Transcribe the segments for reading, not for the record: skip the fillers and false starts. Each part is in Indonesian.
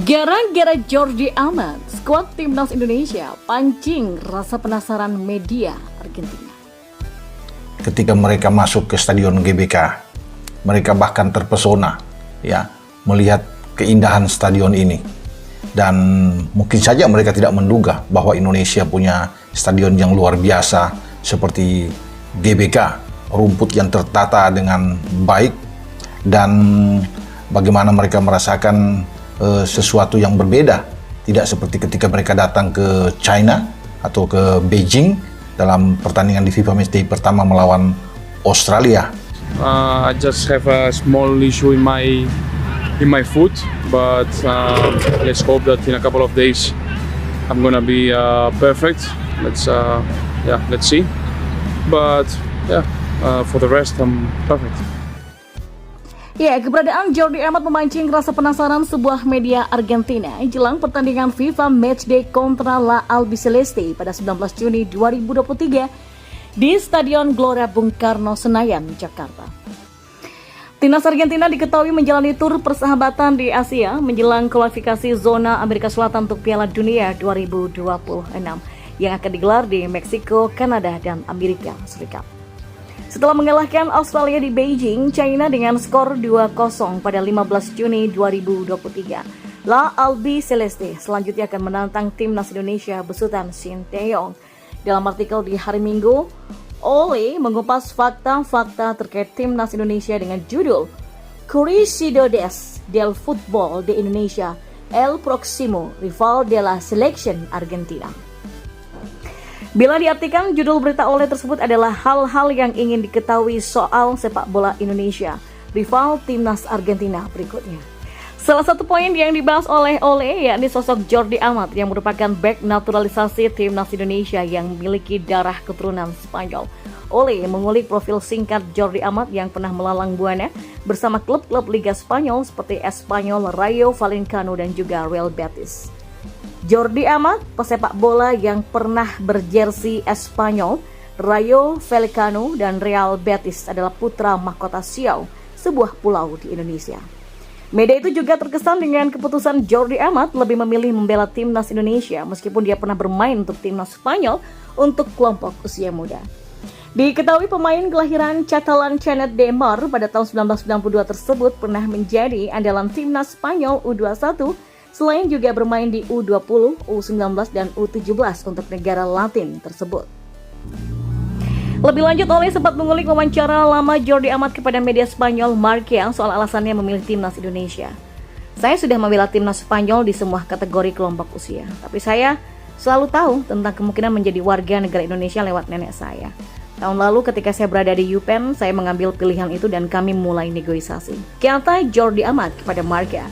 Gara-gara Jordi Amat, skuad timnas Indonesia pancing rasa penasaran media Argentina. Ketika mereka masuk ke stadion GBK, mereka bahkan terpesona ya melihat keindahan stadion ini. Dan mungkin saja mereka tidak menduga bahwa Indonesia punya stadion yang luar biasa seperti GBK, rumput yang tertata dengan baik, dan bagaimana mereka merasakan sesuatu yang berbeda, tidak seperti ketika mereka datang ke China atau ke Beijing dalam pertandingan di FIFA Matchday pertama melawan Australia. I just have a small issue in my foot, but let's hope that in a couple of days I'm gonna be perfect. Let's see. But for the rest I'm perfect. Ya, keberadaan Jordi Amat memancing rasa penasaran sebuah media Argentina jelang pertandingan FIFA Matchday kontra La Albiceleste pada 19 Juni 2023 di Stadion Gelora Bung Karno, Senayan, Jakarta. Timnas Argentina diketahui menjalani tur persahabatan di Asia menjelang kualifikasi zona Amerika Selatan untuk Piala Dunia 2026 yang akan digelar di Meksiko, Kanada, dan Amerika Serikat. Setelah mengalahkan Australia di Beijing, China dengan skor 2-0 pada 15 Juni 2023. La Albiceleste selanjutnya akan menantang timnas Indonesia besutan Sinteyong. Dalam artikel di hari Minggu, Ole mengupas fakta-fakta terkait timnas Indonesia dengan judul Curiosidades del Fútbol de Indonesia, El Próximo Rival de la Selección Argentina. Bila diartikan, judul berita Ole tersebut adalah hal-hal yang ingin diketahui soal sepak bola Indonesia, rival timnas Argentina berikutnya. Salah satu poin yang dibahas oleh Ole yakni sosok Jordi Amat yang merupakan bek naturalisasi timnas Indonesia yang memiliki darah keturunan Spanyol. Ole mengulik profil singkat Jordi Amat yang pernah melalang buana bersama klub-klub Liga Spanyol seperti Espanyol, Rayo Vallecano, dan juga Real Betis. Jordi Amat, pesepak bola yang pernah berjersey Espanyol, Rayo Vallecano, dan Real Betis adalah putra mahkota Siau, sebuah pulau di Indonesia. Media itu juga terkesan dengan keputusan Jordi Amat lebih memilih membela timnas Indonesia meskipun dia pernah bermain untuk timnas Spanyol untuk kelompok usia muda. Diketahui pemain kelahiran Catalan Canet de Mar pada tahun 1992 tersebut pernah menjadi andalan timnas Spanyol U21, selain juga bermain di U20, U19, dan U17 untuk negara Latin tersebut. Lebih lanjut, Ole sempat mengulik wawancara lama Jordi Amat kepada media Spanyol Marca soal alasannya memilih timnas Indonesia. Saya sudah membela timnas Spanyol di semua kategori kelompok usia, tapi saya selalu tahu tentang kemungkinan menjadi warga negara Indonesia lewat nenek saya. Tahun lalu ketika saya berada di UPenn, saya mengambil pilihan itu dan kami mulai negosiasi, kata Jordi Amat kepada Marca.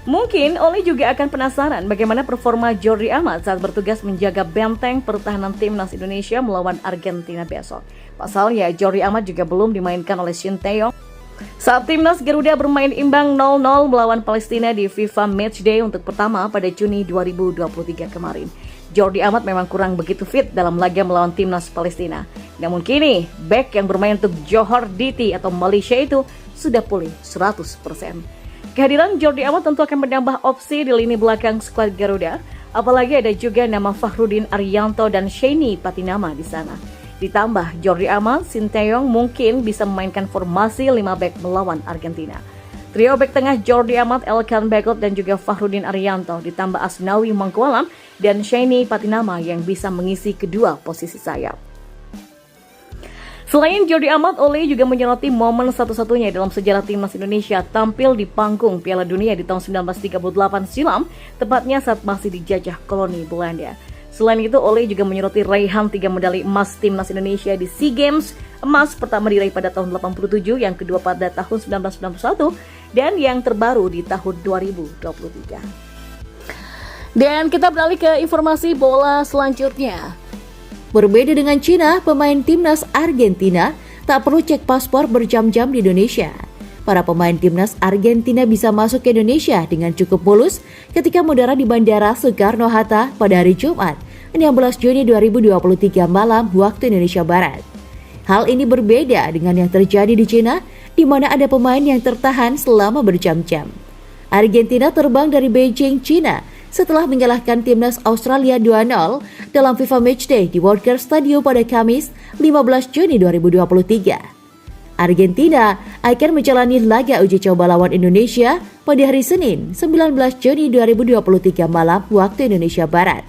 Mungkin Ole juga akan penasaran bagaimana performa Jordi Amat saat bertugas menjaga benteng pertahanan timnas Indonesia melawan Argentina besok. Pasalnya, Jordi Amat juga belum dimainkan oleh Sinteyong saat timnas Garuda bermain imbang 0-0 melawan Palestina di FIFA Matchday untuk pertama pada Juni 2023 kemarin. Jordi Amat memang kurang begitu fit dalam laga melawan timnas Palestina. Namun kini, bek yang bermain untuk Johor Diti atau Malaysia itu sudah pulih 100%. Kehadiran Jordi Amat tentu akan menambah opsi di lini belakang skuad Garuda, apalagi ada juga nama Fahrudin Arianto dan Sheini Patinama di sana. Ditambah Jordi Amat, Sinteyong mungkin bisa memainkan formasi 5 bek melawan Argentina. Trio bek tengah Jordi Amat, Elkan Bagot, dan juga Fahrudin Arianto ditambah Asnawi Mangkualam dan Sheini Patinama yang bisa mengisi kedua posisi sayap. Selain Jordi Amat, Ole juga menyoroti momen satu-satunya dalam sejarah timnas Indonesia tampil di panggung Piala Dunia di tahun 1938 silam, tepatnya saat masih dijajah koloni Belanda. Selain itu, Ole juga menyoroti raihan 3 medali emas timnas Indonesia di SEA Games. Emas pertama diraih pada tahun 87, yang kedua pada tahun 1991, dan yang terbaru di tahun 2023. Dan kita beralih ke informasi bola selanjutnya. Berbeda dengan Cina, pemain timnas Argentina tak perlu cek paspor berjam-jam di Indonesia. Para pemain timnas Argentina bisa masuk ke Indonesia dengan cukup mulus ketika mendarat di Bandara Soekarno-Hatta pada hari Jumat, 16 Juni 2023 malam waktu Indonesia Barat. Hal ini berbeda dengan yang terjadi di Cina, di mana ada pemain yang tertahan selama berjam-jam. Argentina terbang dari Beijing, China setelah mengalahkan timnas Australia 2-0 dalam FIFA Matchday di Walker Stadium pada Kamis 15 Juni 2023. Argentina akan menjalani laga uji coba lawan Indonesia pada hari Senin 19 Juni 2023 malam waktu Indonesia Barat.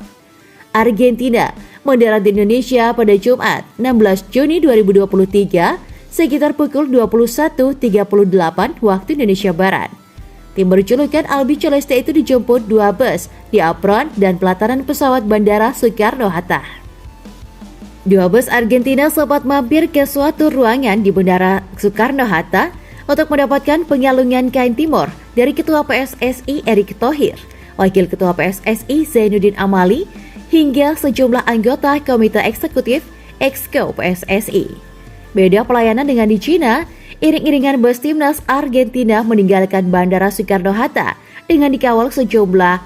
Argentina mendarat di Indonesia pada Jumat 16 Juni 2023 sekitar pukul 21.38 waktu Indonesia Barat. Tim berjulukan Albi Celeste itu dijemput 2 bus di apron dan pelataran pesawat Bandara Soekarno-Hatta. 2 bus Argentina sempat mampir ke suatu ruangan di Bandara Soekarno-Hatta untuk mendapatkan pengalungan kain timur dari Ketua PSSI Erick Thohir, Wakil Ketua PSSI Zainuddin Amali, hingga sejumlah anggota Komite Eksekutif Exco PSSI. Beda pelayanan dengan di China, iring-iringan bus timnas Argentina meninggalkan Bandara Soekarno-Hatta dengan dikawal sejumlah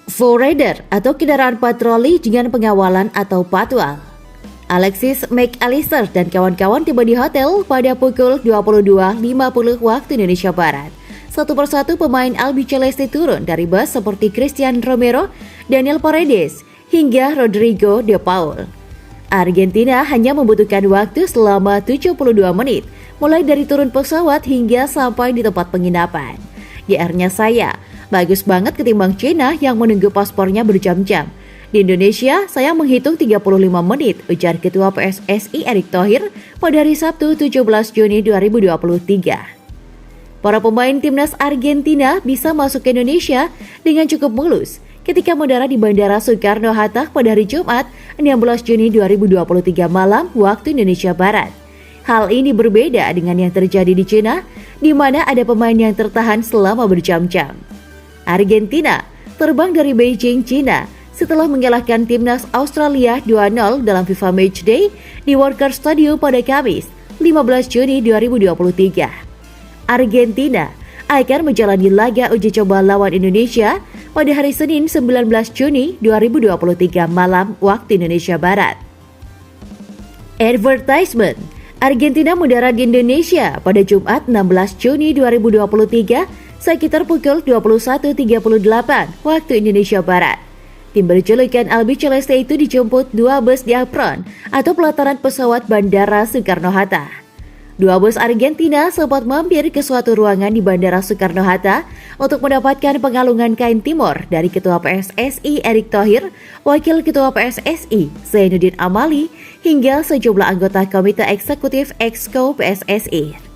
forwarder atau kendaraan patroli dengan pengawalan atau patwal. Alexis McAllister dan kawan-kawan tiba di hotel pada pukul 22.50 waktu Indonesia Barat. Satu persatu pemain Albi Celeste turun dari bus seperti Christian Romero, Daniel Paredes, hingga Rodrigo De Paul. Argentina hanya membutuhkan waktu selama 72 menit, mulai dari turun pesawat hingga sampai di tempat penginapan. GR-nya saya, bagus banget ketimbang China yang menunggu paspornya berjam-jam. Di Indonesia, saya menghitung 35 menit, ujar Ketua PSSI Erick Thohir pada hari Sabtu 17 Juni 2023. Para pemain timnas Argentina bisa masuk ke Indonesia dengan cukup mulus ketika mendarat di Bandara Soekarno-Hatta pada hari Jumat 16 Juni 2023 malam waktu Indonesia Barat. Hal ini berbeda dengan yang terjadi di China, di mana ada pemain yang tertahan selama berjam-jam. Argentina terbang dari Beijing, China setelah mengalahkan timnas Australia 2-0 dalam FIFA Matchday di Walker Stadium pada Kamis 15 Juni 2023. Argentina akan menjalani laga uji coba lawan Indonesia pada hari Senin 19 Juni 2023 malam waktu Indonesia Barat. Advertisement: Argentina mendarat di Indonesia pada Jumat 16 Juni 2023 sekitar pukul 21.38 waktu Indonesia Barat. Tim berjulukan Albi Celeste itu dijemput 2 bus di apron atau pelataran pesawat Bandara Soekarno-Hatta. 2 bus Argentina sempat mampir ke suatu ruangan di Bandara Soekarno-Hatta untuk mendapatkan pengalungan kain timur dari Ketua PSSI Erick Thohir, Wakil Ketua PSSI Zainuddin Amali, hingga sejumlah anggota Komite Eksekutif Exco PSSI.